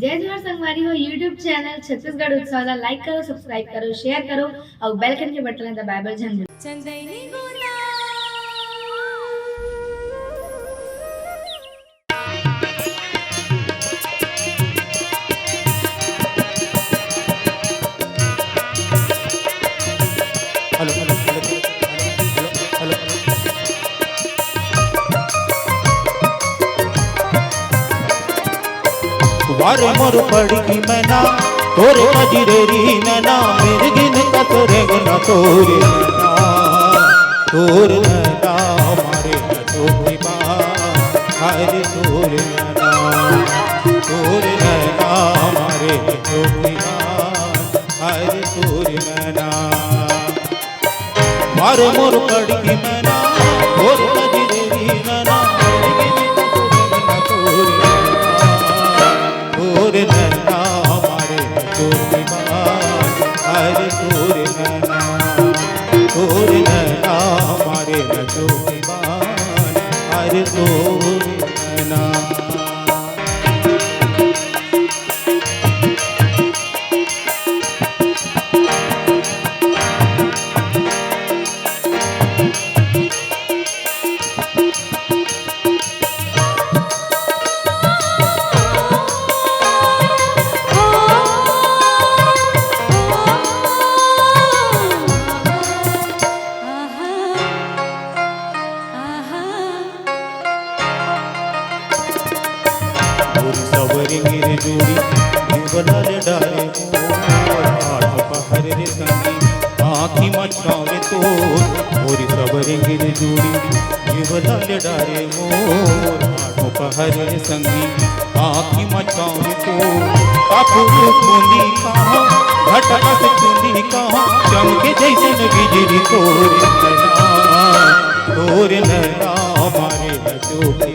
जय जोहार संगवारी हो यूट्यूब चैनल छत्तीसगढ़ उत्सव लाइक करो, सब्सक्राइब करो, शेयर करो और बेल आइकन के बटन दबाए बर झन चंदनी गोदा hello hello hello hello hello वारे मोर पड़ी मैना तोरे कजरेरी नैना मेरे गिन कतरे गना तोरे नैना तोर नैना मारे तोरी माँ हरे तोरे नैना तोरे नैना मारे तोरी माँ हरे तोरे नैना मारो मोर पड़ी मैना तोर कजरेरी नैना मेरे गिन कतरे गना तोरे नैना तोरे नैना मारे तोरी माँ हरे तोरे नैना तोरे नैना मारे तोरी माँ हरे तोरे नैना। सवरी मेरे जोड़ी जीवलाल डाले मोर आठ पहर रे संगी आँखी मचावे तो मोरी सवरी मेरे जोड़ी जीवलाल डाले मोर आठ पहर रे संगी आँखी मचावे तो कापुर बूंदी कहाँ घटका से चुंदी कहाँ चमके जैसे बिजली तोरे नैना मारे जोड़ी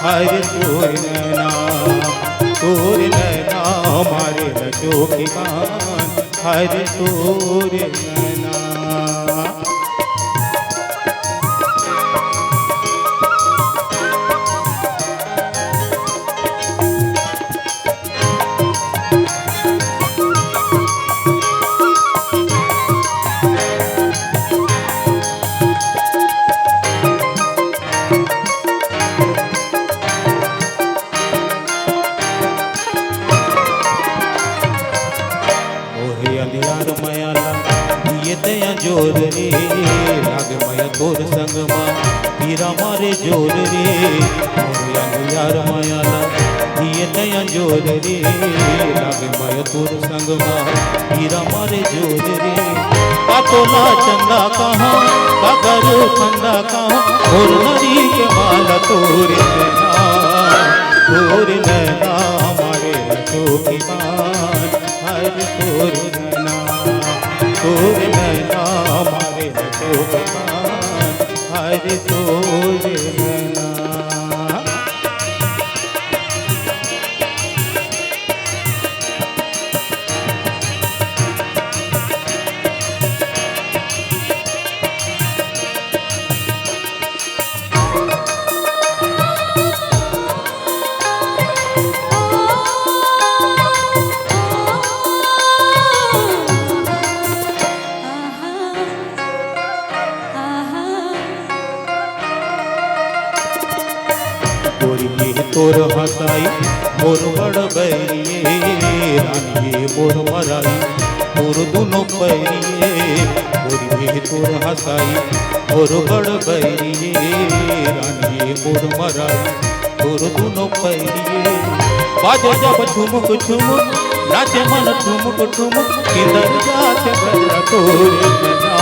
हरे तोरे नैना तोरे नैना मारे लजो की मान हरे तोरे नैना। अंधियार मयाला ये दया जोर रे लाग मया तोर संग मा पीरा मारे जोर रे मोरे अंधियार मयाला ये दया जोर रे लाग मया तोर संग मा पीरा मारे जोर रे पातोला चंदा कहाँ कागर खंदा कहाँ और नरी के माला तोरे नैना तोरे नैना मारे चोकी मान हरे तोरे नैना तोरे नैना मारे चोकी मान हरे तोरे नैना। तोर हसाई मोर बड़ बैरिए रानिए मोर मराई तोर दोनों पैरिए मोरी तोर हसाई मोर बड़ बैरिए रानिए मोर मराई तोर दोनों पैरिए बाजे जब ठुमुक ठुमुक नाचे मन ठुमुक ठुमुक किधर जाते बजा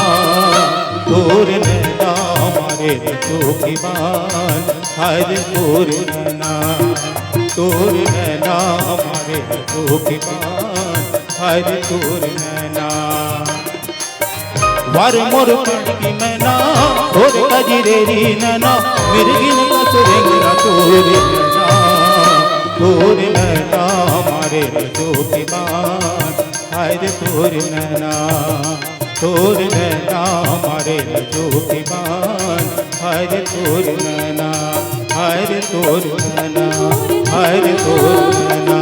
तोरे नैना मारे चोकी मान हरे तोरे नैना तोरे नैना मारे चोकी मान हरे तोरे नैना वार मोर पड़ी मैना तोरे कजरेरी नैना मिर्गिन कसरेंगना तोरे नैना तोरे नैना मारे चोकी मान हरे तोरे नैना तोरे नैना मारे चोकी मान हरे तोरे नैना हरे तोरे नैना हरे तोरे नैना